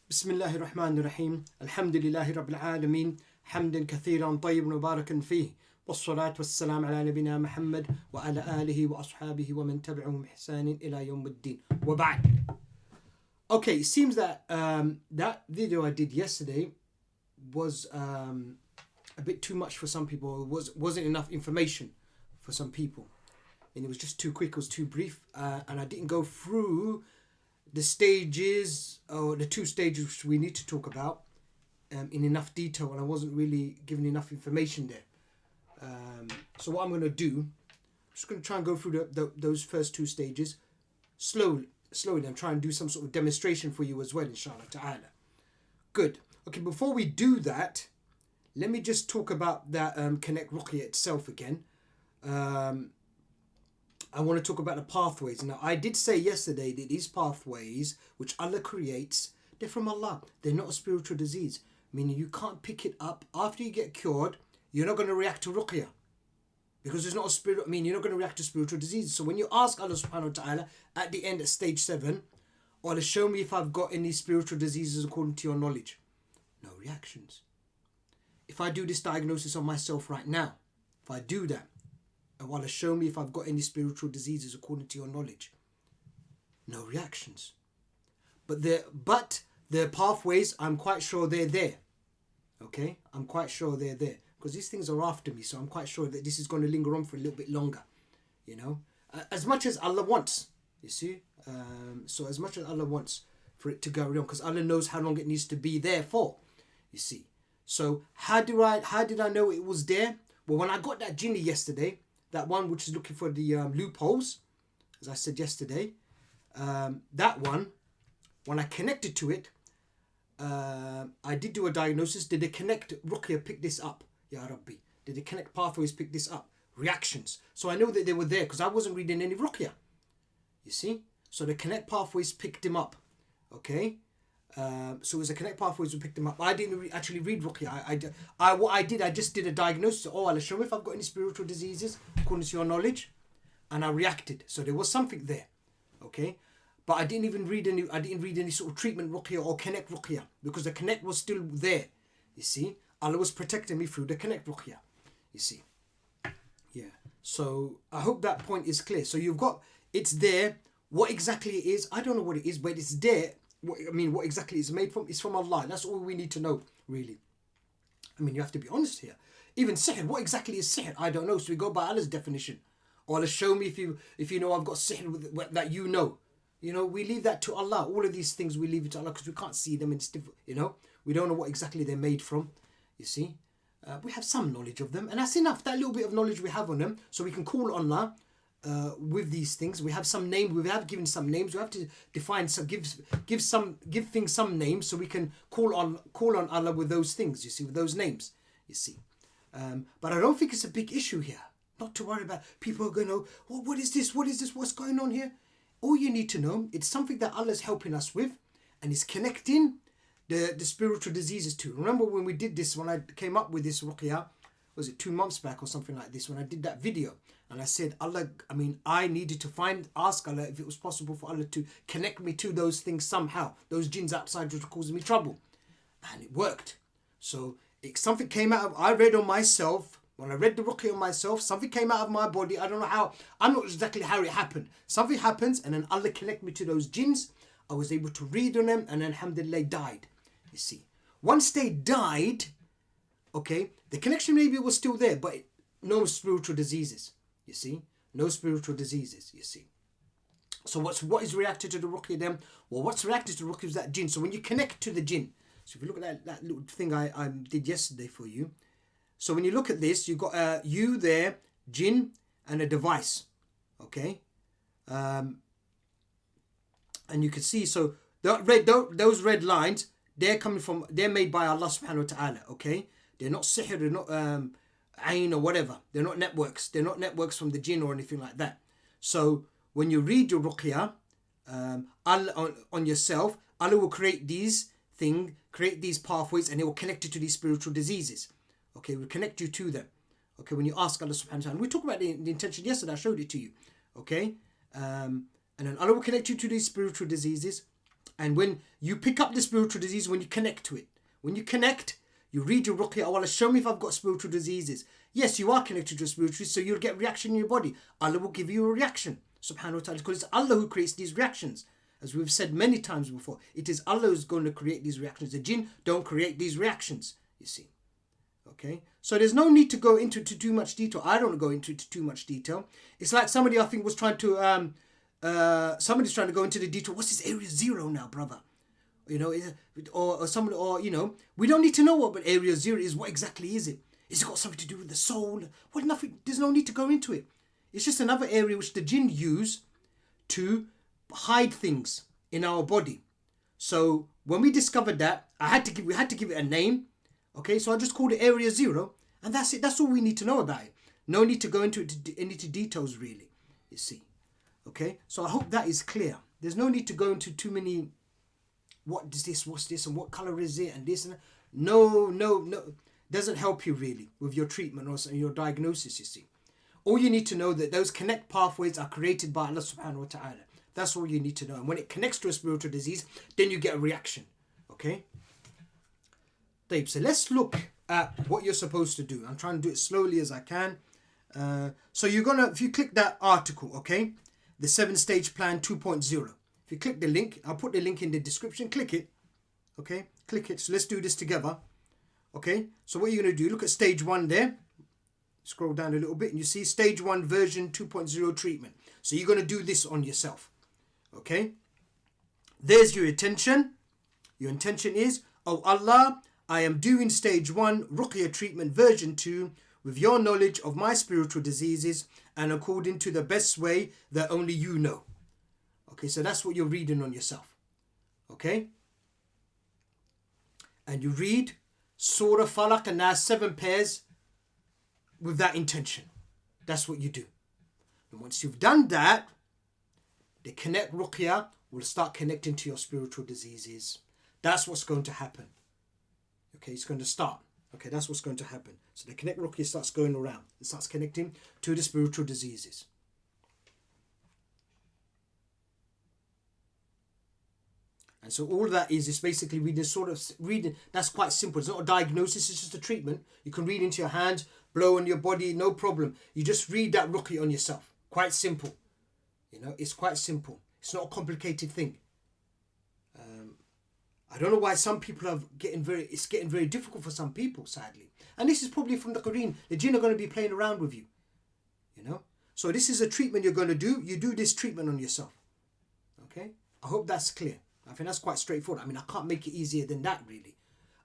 بسم الله الرحمن الرحيم الحمد لله رب العالمين حمدا كثيرا طيبا مباركا فيه والصلاة والسلام على نبينا محمد وعلى آله وأصحابه ومن تبعهم بإحسان إلى يوم الدين وبعد. Okay, it seems that that video I did yesterday was a bit too much for some people. It wasn't enough information for some people, and it was just too quick, it was too brief, and I didn't go through the stages or the two stages which we need to talk about in enough detail, and I wasn't really given enough information there. So what I'm going to do, I'm just going to try and go through those first two stages slowly and try and do some sort of demonstration for you as well, inshallah ta'ala. Good. Okay, before we do that, let me just talk about that Connect Ruqya itself again. I want to talk about the pathways. Now, I did say yesterday that these pathways, which Allah creates, they're from Allah. They're not a spiritual disease. Meaning you can't pick it up after you get cured. You're not going to react to Ruqya. Because it's not a spirit. I mean, you're not going to react to spiritual diseases. So when you ask Allah subhanahu wa ta'ala at the end at stage 7, Allah, show me if I've got any spiritual diseases according to your knowledge. No reactions. If I do this diagnosis on myself right now, if I do that, Allah, show me if I've got any spiritual diseases according to your knowledge. No reactions. But the pathways, I'm quite sure they're there. Okay? I'm quite sure they're there. Because these things are after me, so I'm quite sure that this is going to linger on for a little bit longer. You know? As much as Allah wants, you see? So as much as Allah wants for it to go on, because Allah knows how long it needs to be there for. You see? So how did I know it was there? Well, when I got that jinni yesterday, that one which is looking for the loopholes, as I said yesterday, that one, when I connected to it, I did do a diagnosis. Did the Connect Ruqya pick this up? Ya Rabbi. Did the Connect pathways pick this up? Reactions. So I know that they were there because I wasn't reading any Ruqya. You see? So the Connect pathways picked him up. Okay? So it was the Connect pathways who picked him up. I didn't actually read Ruqya. What I did, I just did a diagnosis. Oh, Allah, show me if I've got any spiritual diseases according to your knowledge. And I reacted. So there was something there. Okay? But I didn't read any sort of treatment Ruqya or Connect Ruqya. Because the Connect was still there. You see? Allah was protecting me through the Connect Ruqya. You see? Yeah. So I hope that point is clear. So you've got, it's there. What exactly it is, I don't know what it is, but it's there. What exactly it's made from? It's from Allah. That's all we need to know, really. I mean, you have to be honest here. Even sihr, what exactly is sihr? I don't know. So we go by Allah's definition. Or Allah, show me if you know I've got sihr that you know. You know, we leave that to Allah. All of these things we leave it to Allah because we can't see them. It's different. You know, we don't know what exactly they're made from. You see, we have some knowledge of them, and that's enough. That little bit of knowledge we have on them, so we can call on Allah. With these things, we have some name. We have given some names. We have to define some, give things some names, so we can call on Allah with those things. You see, with those names. You see, but I don't think it's a big issue here. Not to worry about. People are going to, well, what is this? What is this? What's going on here? All you need to know, it's something that Allah is helping us with, and is connecting the spiritual diseases to. Remember when we did this? When I came up with this Ruqya, was it 2 months back or something like this? When I did that video. And I said, Allah, I needed to ask Allah if it was possible for Allah to connect me to those things somehow. Those jinns outside which were causing me trouble. And it worked. So something came out I read on myself. When I read the Ruqya on myself, something came out of my body. I don't know how. I'm not exactly how it happened. Something happens and then Allah connect me to those jinns. I was able to read on them and then alhamdulillah died. You see. Once they died, okay, the connection maybe was still there, but no spiritual diseases. You see, no spiritual diseases. You see, so what is reacted to the Ruqya then? Well, what's reacted to the Ruqya is that jinn. So when you connect to the jinn, so if you look at that little thing I did yesterday for you. So when you look at this, you've got you there, jinn, and a device. Okay, and you can see so those red lines, they're made by Allah subhanahu wa ta'ala. Okay, they're not sihr, they're not Ain or whatever. They're not networks. They're not networks from the jinn or anything like that. So when you read your Ruqya Allah, on yourself, Allah will create these pathways, and it will connect you to these spiritual diseases. Okay, will connect you to them. Okay, when you ask Allah subhanahu wa ta'ala. We talked about the intention yesterday. I showed it to you. Okay, and then Allah will connect you to these spiritual diseases, And when you pick up the spiritual disease, when you connect to it, when you connect, you read your Ruqya, oh Allah, show me if I've got spiritual diseases. Yes, you are connected to a spiritual disease, so you'll get reaction in your body. Allah will give you a reaction, subhanahu wa ta'ala, because it's Allah who creates these reactions. As we've said many times before, it is Allah who's going to create these reactions. The jinn don't create these reactions, you see. Okay, so there's no need to go into too much detail. I don't go into too much detail. It's like somebody I think was trying to, somebody's trying to go into the detail. What's this area 0 now, brother? You know, or someone, or you know, we don't need to know what area 0 is. What exactly is it? Is it got something to do with the soul? Well, nothing. There's no need to go into it. It's just another area which the jinn use to hide things in our body. So when we discovered that, we had to give it a name. Okay, so I just called it area 0, and that's it. That's all we need to know about it. No need to go into details really. You see. Okay, so I hope that is clear. There's no need to go into too many. What is this? What's this? And what color is it? And this and that. No. Doesn't help you really with your treatment or your diagnosis, you see. All you need to know that those connect pathways are created by Allah subhanahu wa ta'ala. That's all you need to know. And when it connects to a spiritual disease, then you get a reaction. Okay? So let's look at what you're supposed to do. I'm trying to do it slowly as I can. So you're going to, if you click that article, okay, the 7-stage plan 2.0. If you click the link, I'll put the link in the description. Click it. Okay? Click it. So let's do this together. Okay, so what you're going to do, look at stage 1 there. Scroll down a little bit and you see stage 1 version 2.0 treatment. So you're going to do this on yourself. Okay, there's your intention. Your intention is, oh Allah, I am doing stage 1 Ruqya treatment version 2 with your knowledge of my spiritual diseases and according to the best way that only you know. Okay, so that's what you're reading on yourself. Okay, and you read Surah Falaq and Nas 7 pairs with that intention. That's what you do. And once you've done that, the Connect Ruqya will start connecting to your spiritual diseases. That's what's going to happen. Okay, it's going to start. Okay, that's what's going to happen. So the Connect Ruqya starts going around. It starts connecting to the spiritual diseases. And so all that is basically reading. That's quite simple. It's not a diagnosis, it's just a treatment. You can read into your hands, blow on your body, no problem. You just read that Ruqya on yourself. Quite simple. You know, it's quite simple. It's not a complicated thing. I don't know why some people it's getting very difficult for some people, sadly. And this is probably from the Quran. The jinn are going to be playing around with you. You know? So this is a treatment you're going to do. You do this treatment on yourself. Okay? I hope that's clear. I think that's quite straightforward. I mean, I can't make it easier than that, really.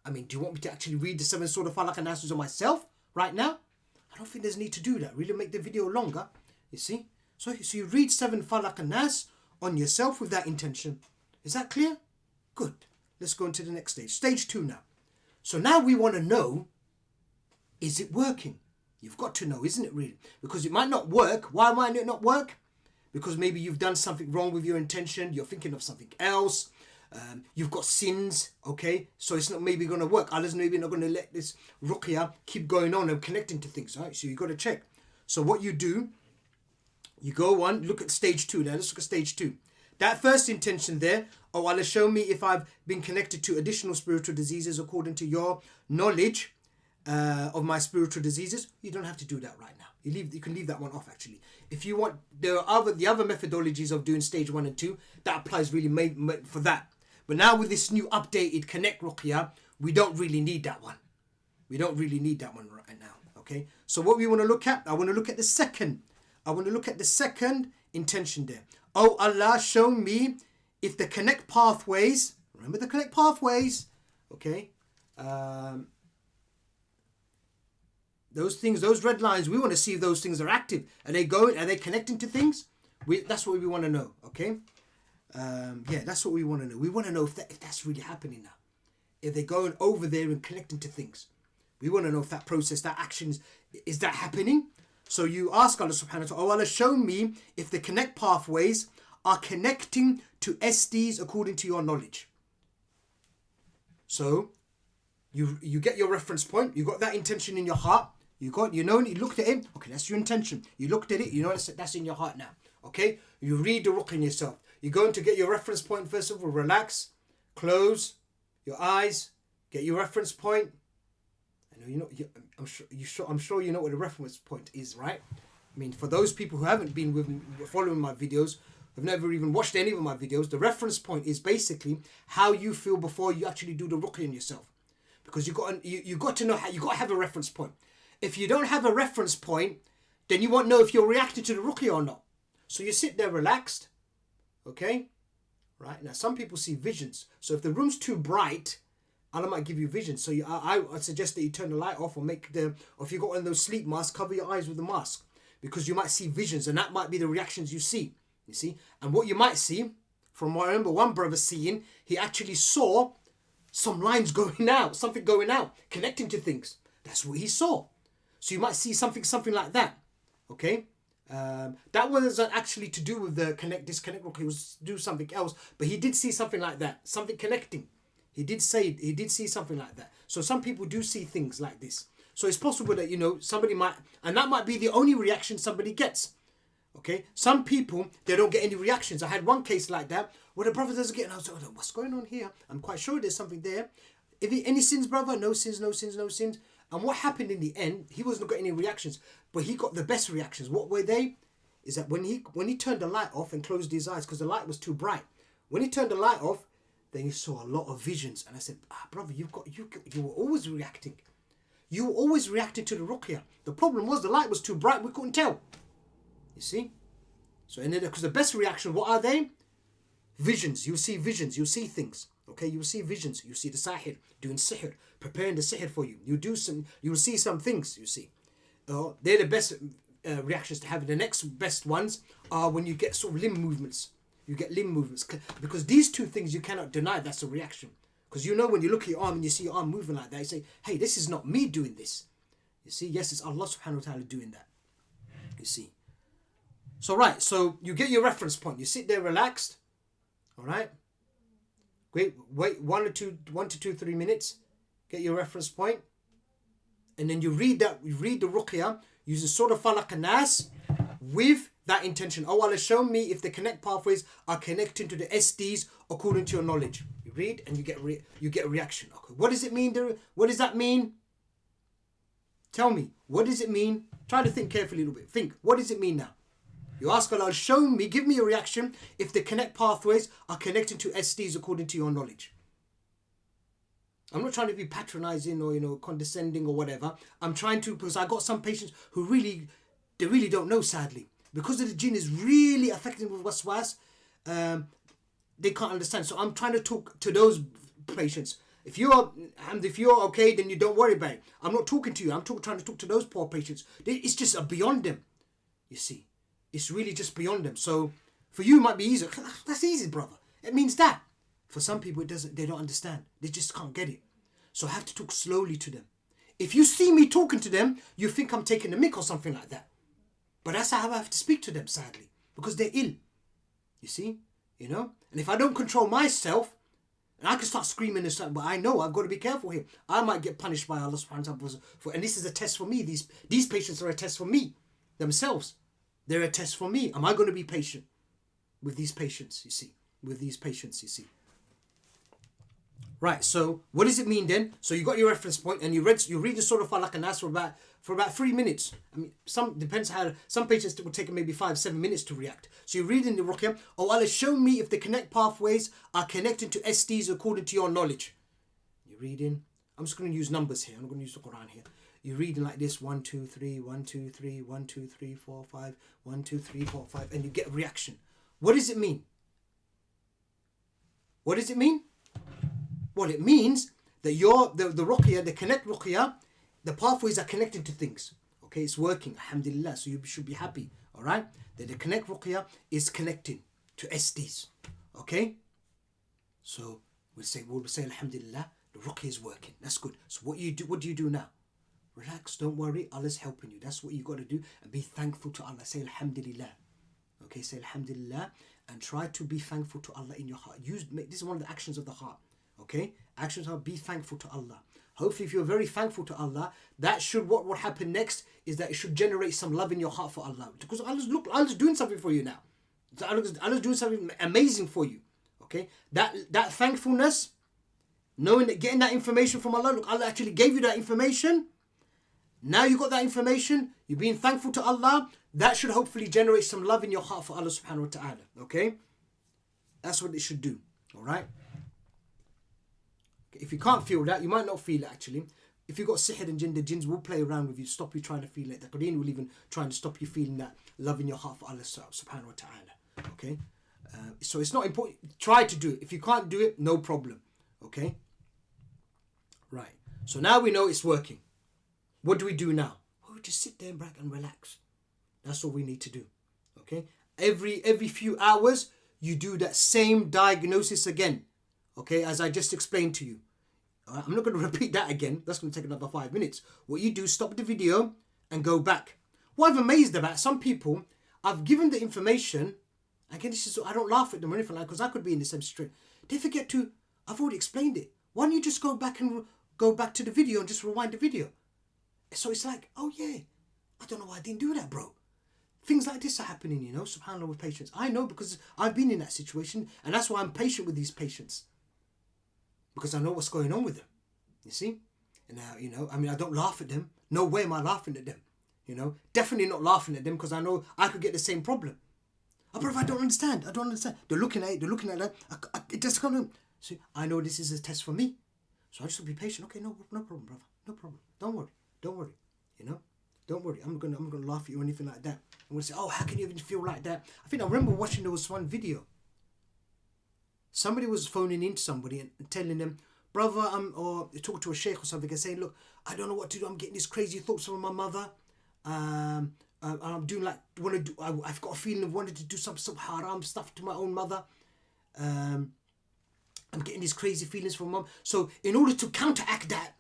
I mean, do you want me to actually read the 7 Surah Falaq and Nas on myself right now? I don't think there's need to do that. Really make the video longer, you see. So you read 7 Falaq and Nas on yourself with that intention. Is that clear? Good. Let's go into the next stage. Stage 2 now. So now we want to know, is it working? You've got to know, isn't it, really? Because it might not work. Why might it not work? Because maybe you've done something wrong with your intention. You're thinking of something else. You've got sins, okay? So it's not maybe going to work. Allah's maybe not going to let this Ruqya keep going on and connecting to things, right? So you've got to check. So what you do, you go on, look at stage 2 now. Let's look at stage 2. That first intention there, oh Allah, show me if I've been connected to additional spiritual diseases according to your knowledge of my spiritual diseases. You don't have to do that right now. You can leave that one off actually. If you want, there are the other methodologies of doing stage 1 and 2. That applies really made for that. But now with this new updated Connect Ruqya, we don't really need that one. We don't really need that one right now. Okay. So what we want to look at, I want to look at the second. I want to look at the second intention there. Oh Allah, show me if the Connect pathways. Remember the Connect pathways. Okay. Those things, those red lines, we want to see if those things are active. Are they going? Are they connecting to things? That's what we want to know. Okay. Yeah, that's what we want to know. We want to know if that's really happening now. If they're going over there and connecting to things. We want to know if that process, that action, is that happening? So you ask Allah subhanahu wa ta'ala, oh Allah, show me if the Connect pathways are connecting to SDs according to your knowledge. So you get your reference point. You got that intention in your heart. You looked at it. Okay, that's your intention. You looked at it. You know that's in your heart now. Okay, you read the Ruqya yourself. You're going to get your reference point first of all. Relax. Close your eyes. Get your reference point. I know you know. I'm sure you know what the reference point is, right? I mean, for those people who haven't been with me, following my videos, have never even watched any of my videos, the reference point is basically how you feel before you actually do the ruqya on yourself. Because you got to know how, you got to have a reference point. If you don't have a reference point, then you won't know if you're reacting to the ruqya or not. So you sit there relaxed, okay? Right, now some people see visions. So if the room's too bright, Allah might give you visions. So I suggest that you turn the light off, or or if you got one of those sleep masks, cover your eyes with the mask, because you might see visions, and that might be the reactions you see. You see, and what you might see, from what I remember one brother seeing, he actually saw some lines going out, something going out, connecting to things. That's what he saw. So you might see something like that. Okay. That wasn't actually to do with the disconnect. Okay, it was to do something else, but he did see something like that, something connecting. He did see something like that. So some people do see things like this. So it's possible that somebody might, and that might be the only reaction somebody gets. Okay, some people, they don't get any reactions. I had one case like that where the brother doesn't get, and I was like, oh, what's going on here? I'm quite sure there's something there. Any sins, brother? No sins, no sins, no sins. And what happened in the end, he wasn't got any reactions, but he got the best reactions. What were they? Is that when he turned the light off and closed his eyes because the light was too bright. When he turned the light off, then he saw a lot of visions. And I said, brother, you were always reacting. You were always reacting to the ruqya. The problem was the light was too bright, we couldn't tell. You see? So, and then, because the best reaction, what are they? Visions. You see visions. You see things. Okay, you will see visions. You see the sahir doing sihr, preparing the sihr for you. You will see some things, you see. They're the best reactions to have. The next best ones are when you get sort of limb movements. You get limb movements. Because these two things you cannot deny, that's a reaction. Because when you look at your arm and you see your arm moving like that, you say, hey, this is not me doing this. You see, yes, it's Allah subhanahu wa ta'ala doing that. You see. So, right, so you get your reference point. You sit there relaxed. All right. Wait 1 to 2, 3 minutes. Get your reference point. And then you read the ruqya using Surah Falaq and Nas with that intention. Oh, Allah, show me if the connect pathways are connecting to the SDs according to your knowledge. You read and you get a reaction. Okay, what does it mean? What does that mean? Tell me, what does it mean? Try to think carefully a little bit. Think, what does it mean now? You ask Allah, show me, give me a reaction if the connect pathways are connecting to SDs according to your knowledge. I'm not trying to be patronizing or condescending or whatever. I'm trying to, because I got some patients who really don't know, sadly. Because the jinn is really affecting with waswas, they can't understand. So I'm trying to talk to those patients. If you're okay, then you don't worry about it. I'm not talking to you. I'm trying to talk to those poor patients. It's just beyond them, you see. It's really just beyond them. So for you, it might be easier. That's easy, brother. It means that. For some people, it doesn't. They don't understand. They just can't get it. So I have to talk slowly to them. If you see me talking to them, you think I'm taking a mick or something like that. But that's how I have to speak to them, sadly, because they're ill. You see, And if I don't control myself, and I can start screaming and stuff, but I know I've got to be careful here. I might get punished by Allah subhanahu wa ta'ala and this is a test for me. These patients are a test for me themselves. They're a test for me. Am I going to be patient with these patients, you see? Right, so what does it mean then? So you got your reference point and you read the Surah Falaq and Nas for about 3 minutes. I mean, some patients will take maybe 5-7 minutes to react. So you're reading the ruqya. Oh Allah, show me if the connect pathways are connecting to SDs according to your knowledge. You're reading. I'm just going to use numbers here. I'm going to use the Quran here. You're reading like this, 1, 2, 3, 1, 2, 3, 1, 2, 3, 4, 5, 1, 2, 3, 4, 5, and you get a reaction. What does it mean? What does it mean? Well, it means that the ruqya, the connect ruqya, the pathways are connecting to things. Okay, it's working, alhamdulillah, so you should be happy, all right? That the connect ruqya is connecting to SDs, okay? So we'll say alhamdulillah, the ruqya is working. That's good. So what do you do now? Relax, don't worry, Allah's helping you. That's what you got to do, and be thankful to Allah. Say alhamdulillah. Okay, say alhamdulillah, and try to be thankful to Allah in your heart. This is one of the actions of the heart. Okay, actions are be thankful to Allah. Hopefully, if you're very thankful to Allah, what will happen next is that it should generate some love in your heart for Allah. Because Allah's doing something for you now. So Allah's doing something amazing for you. Okay, that thankfulness, knowing that, getting that information from Allah. Look, Allah actually gave you that information. Now you got that information. You're being thankful to Allah. That should hopefully generate some love in your heart for Allah subhanahu wa ta'ala. Okay, that's what it should do. All right. If you can't feel that, you might not feel it actually. If you've got sihr and jinn, the jinns will play around with you, stop you trying to feel it. The Qur'an will even try to stop you feeling that love in your heart for Allah subhanahu wa ta'ala. Okay? So it's not important. Try to do it. If you can't do it, no problem. Okay? Right. So now we know it's working. What do we do now? Well, we just sit there and relax. That's all we need to do. Okay? Every few hours, you do that same diagnosis again. Okay? As I just explained to you. I'm not going to repeat that again. That's going to take another 5 minutes. What you do, stop the video and go back. What I'm amazed about, some people, I've given the information. Again, this is, I don't laugh at them or anything like that, because I could be in the same situation. They forget to, I've already explained it. Why don't you just go back to the video and just rewind the video? So it's like, oh yeah, I don't know why I didn't do that, bro. Things like this are happening, you know, subhanAllah, with patients. I know, because I've been in that situation, and that's why I'm patient with these patients. Because I know what's going on with them, you see? And now, you know, I mean, I don't laugh at them. No way am I laughing at them, you know? Definitely not laughing at them, because I know I could get the same problem. Oh, brother, I don't understand. They're looking at that. It doesn't come to. See, I know this is a test for me. So I just have to be patient. Okay, no problem, brother. No problem. Don't worry. You know? Don't worry. I'm gonna laugh at you or anything like that. I'm gonna say, oh, how can you even feel like that? I think I remember watching, there was one video. Somebody was phoning in to somebody and telling them, brother, or talk to a sheikh or something and saying, look, I don't know what to do. I'm getting these crazy thoughts from my mother. I'm doing like, I've got a feeling of wanting to do some haram stuff to my own mother. I'm getting these crazy feelings from mom. So in order to counteract that,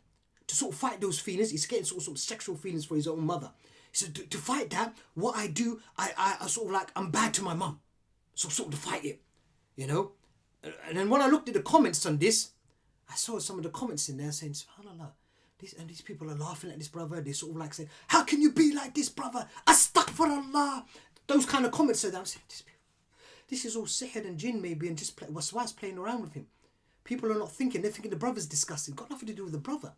to sort of fight those feelings, he's getting sort of sexual feelings for his own mother. He said, to fight that, what I do, I sort of like, I'm bad to my mum. So sort of to fight it, you know? And then when I looked at the comments on this, I saw some of the comments in there saying, subhanAllah, these people are laughing at this brother. They sort of like saying, how can you be like this, brother? Astaghfirullah. Those kind of comments. So I'm saying, this is all sihr and jinn maybe, and just waswas playing around with him. People are not thinking. They're thinking the brother's disgusting. Got nothing to do with the brother.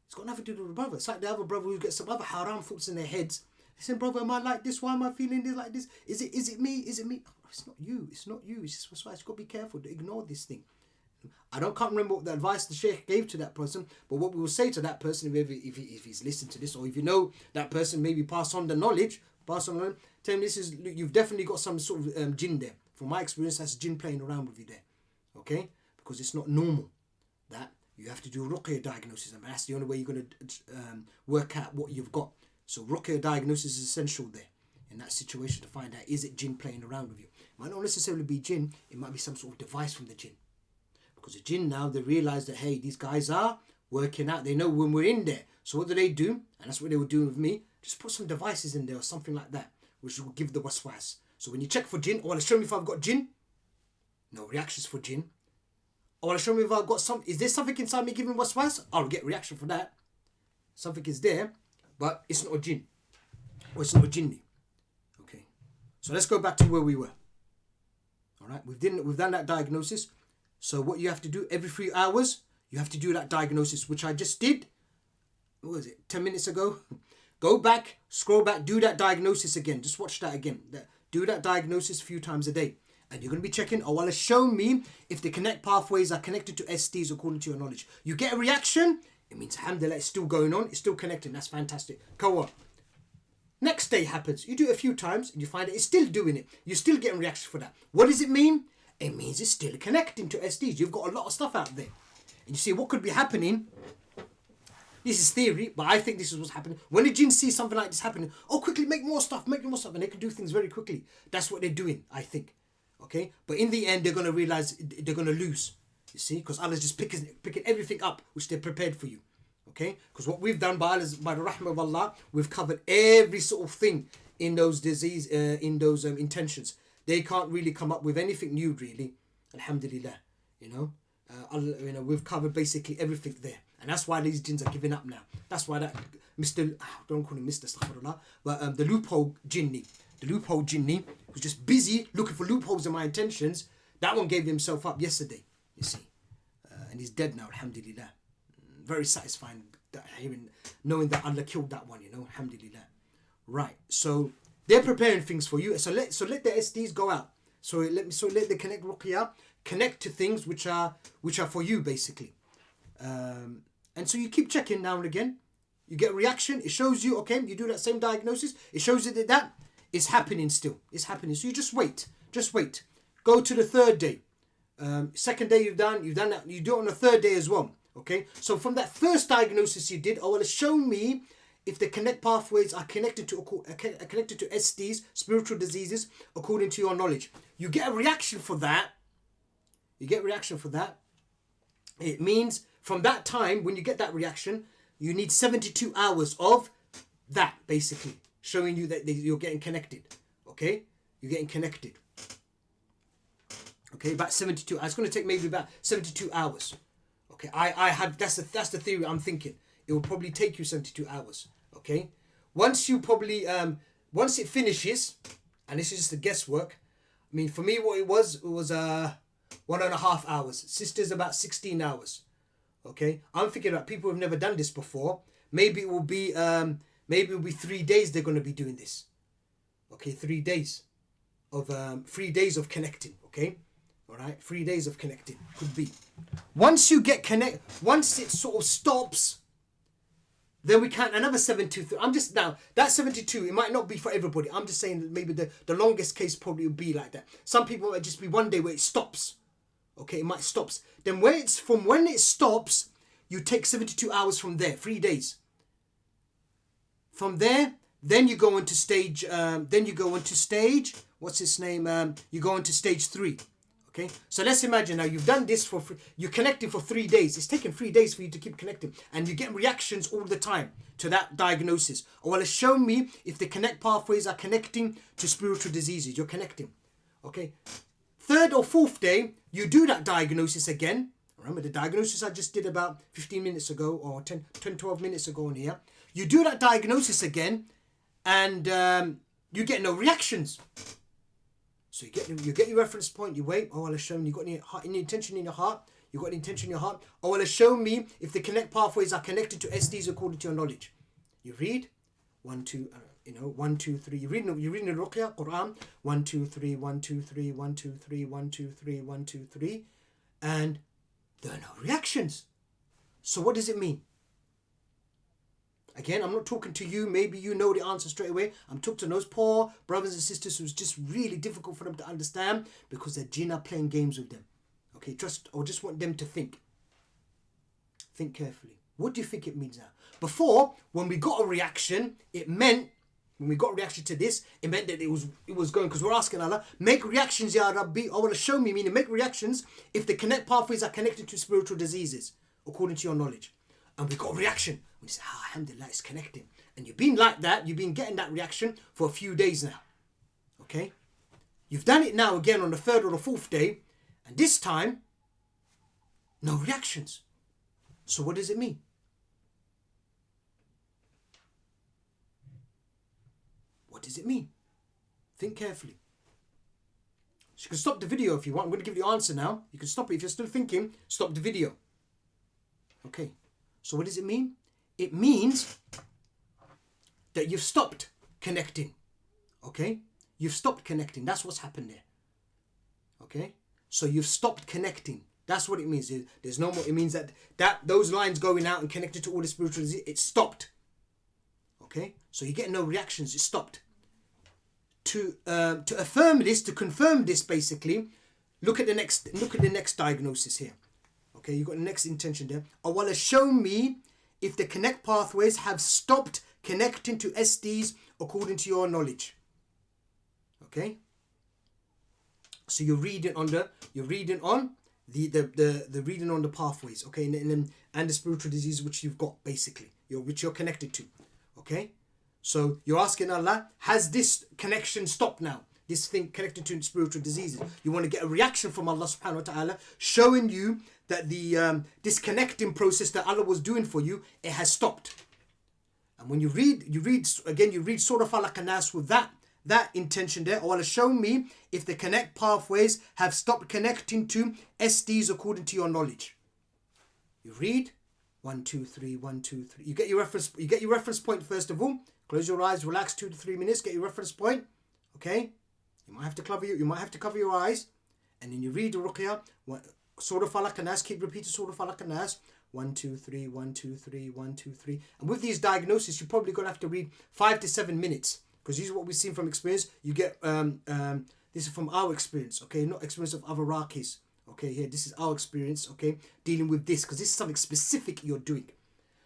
It's got nothing to do with the brother. It's like the other brother who gets some other haram thoughts in their heads. They say, brother, am I like this? Why am I feeling this like this? Is it me? Oh, it's not you. It's just waswas. You've got to be careful to ignore this thing. I can't remember what the advice the sheikh gave to that person, but what we will say to that person, if he's listened to this, or if you know that person, maybe pass on the knowledge, tell him you've definitely got some sort of jinn there. From my experience, that's jinn playing around with you there, okay? Because it's not normal that you have to do Ruqya diagnosis, and that's the only way you're going to work out what you've got. So Ruqya diagnosis is essential there in that situation to find out, is it jinn playing around with you? It might not necessarily be jinn, it might be some sort of device from the jinn. Because the jinn now, they realise that, hey, these guys are working out. They know when we're in there. So what do? And that's what they were doing with me. Just put some devices in there or something like that, which will give the waswas. So when you check for jinn, show me if I've got jinn. No reactions for jinn. Show me if I've got is there something inside me giving waswas? I'll get reaction for that. Something is there, but it's not a jinn. Or it's not a jinni. Okay. So let's go back to where we were. All right. We've done that diagnosis. So what you have to do every 3 hours, you have to do that diagnosis, which I just did. What was it? 10 minutes ago. Go back, scroll back, do that diagnosis again. Just watch that again. Do that diagnosis a few times a day. And you're going to be checking, Allah, show me if the connect pathways are connected to STs according to your knowledge. You get a reaction, it means, alhamdulillah, it's still going on. It's still connecting. That's fantastic. Go on. Next day happens. You do it a few times and you find it's still doing it. You're still getting reactions for that. What does it mean? It means it's still connecting to SDs. You've got a lot of stuff out there. And you see what could be happening. This is theory, but I think this is what's happening. When the jinn see something like this happening, quickly make more stuff. And they can do things very quickly. That's what they're doing, I think. Okay? But in the end, they're going to realise they're going to lose. You see? Because Allah's just picking everything up, which they're prepared for you. Okay? Because what we've done by the rahmah of Allah, we've covered every sort of thing in those intentions. They can't really come up with anything new, really. Alhamdulillah, we've covered basically everything there, and that's why these jinns are giving up now. That's why that don't call him Mr. Astaghfirullah, but the loophole jinni, who's just busy looking for loopholes in my intentions. That one gave himself up yesterday, you see. And he's dead now, alhamdulillah. Very satisfying knowing that Allah killed that one, you know, alhamdulillah. Right, so they're preparing things for you. So let the SDs go out. So let the connect Ruqya connect to things which are for you, basically. And so you keep checking now and again. You get a reaction. It shows you, okay, you do that same diagnosis. It shows you that is happening still. It's happening. So you just wait. Just wait. Go to the third day. Second day you've done that. You do it on the third day as well. Okay. So from that first diagnosis you did, oh well, show me if the connect pathways are connected to SDs, spiritual diseases, according to your knowledge. You get a reaction for that. It means from that time, when you get that reaction, you need 72 hours of that, basically, showing you that you're getting connected. Okay? You're getting connected. Okay, about 72 hours. It's going to take maybe about 72 hours. Okay, that's the theory I'm thinking. It will probably take you 72 hours. Okay? Once it finishes, and this is just the guesswork, I mean, for me, what it was 1.5 hours. Sisters, about 16 hours. Okay, I'm thinking about people who've never done this before. Maybe it will be 3 days they're going to be doing this. Okay, 3 days of connecting. Okay, all right, 3 days of connecting could be. Once it sort of stops, then we count another 72. That 72. It might not be for everybody. I'm just saying that maybe the longest case probably will be like that. Some people might just be one day where it stops. Okay, it might stop. Then when it stops, you take 72 hours from there, 3 days. From there, then you go into stage. What's its name? You go into stage 3. Okay, so let's imagine now you've done this you're connecting for 3 days. It's taken 3 days for you to keep connecting, and you get reactions all the time to that diagnosis. Oh, well, show me if the connect pathways are connecting to spiritual diseases. You're connecting. Okay. Third or fourth day, you do that diagnosis again. Remember the diagnosis I just did about 15 minutes ago or 12 minutes ago on here. You do that diagnosis again, and you get no reactions. So you get your reference point. You wait. Oh, well, it's shown you got any intention in your heart. You got any intention in your heart. Oh, well, show me if the connect pathways are connected to SDs according to your knowledge. You read 1, 2. 1, 2, 3. You're reading the Ruqya, Quran. 1, 2, 3, 1, 2, 3, 1, 2, 3, 1, 2, 3, 1, 2, 3. And there are no reactions. So what does it mean? Again, I'm not talking to you. Maybe you know the answer straight away. I'm talking to those poor brothers and sisters who's just really difficult for them to understand because the jinn are playing games with them. Okay, just want them to think. Think carefully. What do you think it means now? Before, when we got a reaction, when we got a reaction to this, it meant that it was going, because we're asking Allah, make reactions, Ya Rabbi. Oh, well, show me, meaning make reactions if the connect pathways are connected to spiritual diseases, according to your knowledge. And we got a reaction. We say, alhamdulillah, it's connecting. And you've been like that, you've been getting that reaction for a few days now. Okay? You've done it now again on the third or the fourth day, and this time, no reactions. So what does it mean? What does it mean? Think carefully. So you can stop the video if you want. I'm going to give you the answer now. You can stop it. If you're still thinking, stop the video. Okay. So what does it mean? It means that you've stopped connecting. Okay? You've stopped connecting. That's what's happened there. Okay? So you've stopped connecting. That's what it means. There's no more. It means that those lines going out and connected to all the spiritual disease, it stopped. Okay? So you get no reactions. It stopped. To affirm this, to confirm this, basically, look at the next diagnosis here. Okay, you got the next intention there. Oh, well, show me if the connect pathways have stopped connecting to SDs according to your knowledge. Okay. So you're reading on the reading on the pathways. Okay, and the spiritual disease which you've got, basically, which you're connected to. Okay. So you're asking Allah, has this connection stopped now? This thing connected to spiritual diseases. You want to get a reaction from Allah subhanahu wa ta'ala, showing you that the disconnecting process that Allah was doing for you, it has stopped. And when you read Surah Falaq and Nas with that that intention there. Allah show me if the connect pathways have stopped connecting to SDs according to your knowledge. You read 1, 2, 3, 1, 2, 3. You get your reference point first of all. Close your eyes, relax 2 to 3 minutes, get your reference point. Okay? You might have to cover your eyes, and then you read the Ruqya. Surah Falaq and Nas, keep repeating Surah Falaq and Nas. 1, 2, 3, 1, 2, 3, 1, 2, 3. And with these diagnoses, you're probably going to have to read 5 to 7 minutes. Because this is what we've seen from experience. You get, this is from our experience, okay? Not experience of other Raqis. Okay, here, this is our experience, okay? Dealing with this, because this is something specific you're doing.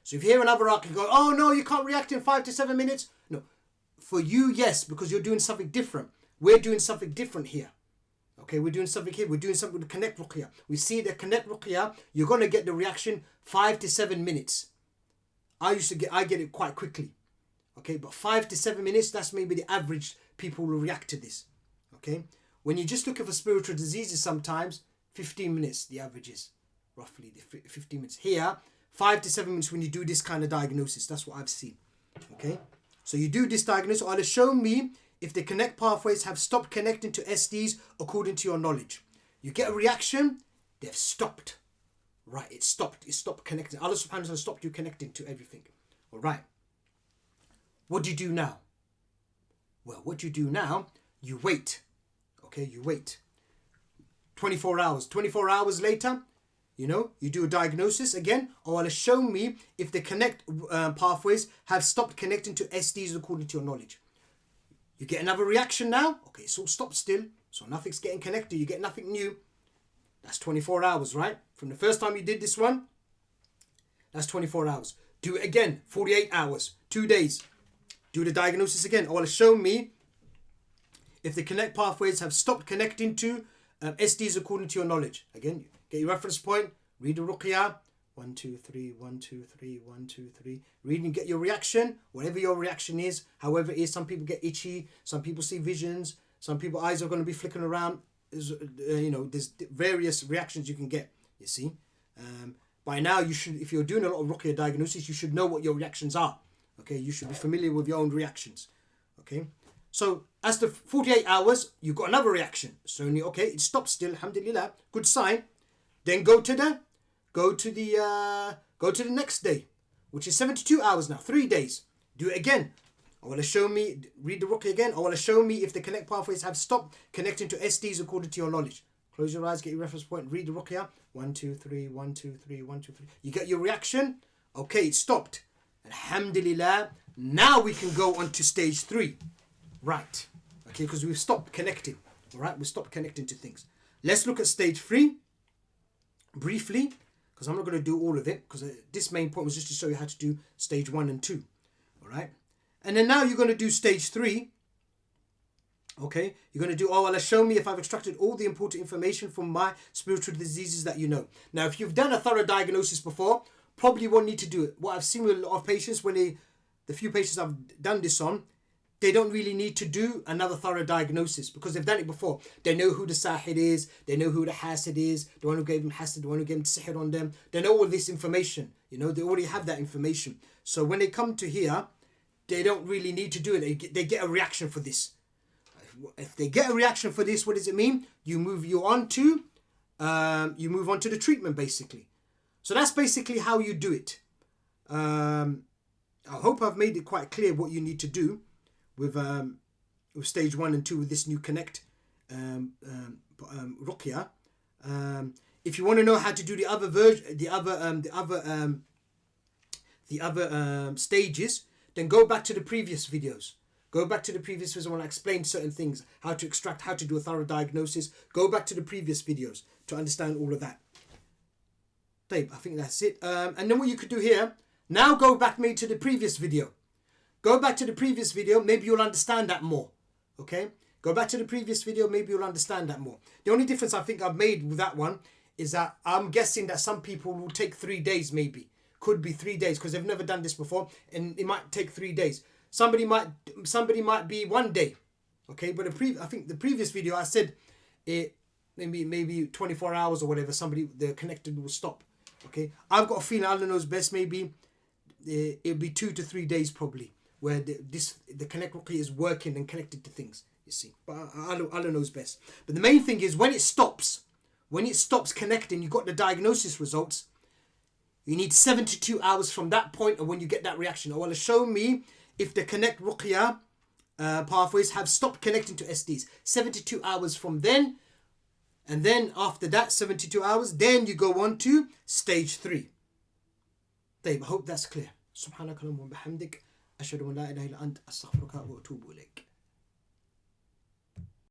So if you hear another Raqi go, oh no, you can't react in 5 to 7 minutes. No, for you, yes, because you're doing something different. We're doing something different here. Okay, we're doing something here. We're doing something with the connect Ruqya. We see the connect Ruqya, you're going to get the reaction 5 to 7 minutes. I get it quite quickly. Okay, but 5 to 7 minutes, that's maybe the average people will react to this. Okay, when you're just looking for spiritual diseases sometimes, 15 minutes, the average is roughly 15 minutes. Here, 5 to 7 minutes when you do this kind of diagnosis. That's what I've seen. Okay, so you do this diagnosis. Allah show me if the connect pathways have stopped connecting to SDs according to your knowledge. You get a reaction, they've stopped. Right, it stopped connecting. Allah subhanahu wa ta'ala stopped you connecting to everything. All right. What do you do now? Well, what you do now, you wait. Okay, you wait. 24 hours. 24 hours later, you do a diagnosis again. Allah show me if the connect pathways have stopped connecting to SDs according to your knowledge. You get another reaction now. Okay, it's all stopped still. So nothing's getting connected. You get nothing new. That's 24 hours, right? From the first time you did this one, that's 24 hours. Do it again, 48 hours, 2 days. Do the diagnosis again. Allah show me if the connect pathways have stopped connecting to SDs according to your knowledge. Again, get your reference point, read the Ruqya. 1, 2, 3, 1, 2, 3, 1, 2, 3. Read and get your reaction, whatever your reaction is, however it is. Some people get itchy, some people see visions, some people's eyes are going to be flicking around. There's various reactions you can get, you see. By now, you should, if you're doing a lot of Ruqya diagnosis, you should know what your reactions are. Okay, you should be familiar with your own reactions. Okay, so as the 48 hours, you've got another reaction. So okay, it stops still, alhamdulillah, good sign. Then go to the next day, which is 72 hours now, 3 days. Do it again. Allah show me, read the Ruqya again. Allah show me if the connect pathways have stopped connecting to SDs according to your knowledge. Close your eyes, get your reference point, read the Ruqya. 1, 2, 3, 1, 2, 3, 1, 2, 3. You get your reaction. Okay, it stopped. Alhamdulillah. Now we can go on to stage 3. Right. Okay, because we've stopped connecting. All right, we stopped connecting to things. Let's look at stage 3 briefly, because I'm not going to do all of it, because this main point was just to show you how to do stage 1 and 2. All right. And then now you're going to do stage 3. Okay, you're going to do, Allah show me if I've extracted all the important information from my spiritual diseases that you know. Now, if you've done a thorough diagnosis before, probably won't need to do it. What I've seen with a lot of patients, when the few patients I've done this on, they don't really need to do another thorough diagnosis because they've done it before. They know who the sahir is, they know who the hasid is, the one who gave them hasid, the one who gave them sihr on them. They know all this information. They already have that information. So when they come to here, they don't really need to do it. They get a reaction for this. If they get a reaction for this, what does it mean? You move on to the treatment, basically. So that's basically how you do it. I hope I've made it quite clear what you need to do with stage 1 and 2 with this new connect Ruqya. If you want to know how to do the other stages, then go back to the previous videos. Go back to the previous videos when I explained certain things, how to extract, how to do a thorough diagnosis. Go back to the previous videos to understand all of that. I think that's it. And then what you could do here, now go back maybe to the previous video. Go back to the previous video, maybe you'll understand that more. Okay? Go back to the previous video, maybe you'll understand that more. The only difference I think I've made with that one is that I'm guessing that some people will take 3 days maybe. Could be 3 days because they've never done this before and it might take 3 days. Somebody might be 1 day. Okay? But I think the previous video I said it maybe 24 hours or whatever, the connected will stop. Okay? I've got a feeling Allah knows best, maybe it'll be 2 to 3 days probably where the Connect Ruqya is working and connected to things, you see. But Allah knows best. But the main thing is when it stops connecting, you got the diagnosis results, you need 72 hours from that point of when you get that reaction. Oh, Allah, show me if the Connect Ruqya pathways have stopped connecting to SDs. 72 hours from then, and then after that 72 hours, then you go on to stage 3. I hope that's clear. سبحانك اللهم وبحمدك أشهد أن لا إله إلا أنت أستغفرك وأتوب إليك.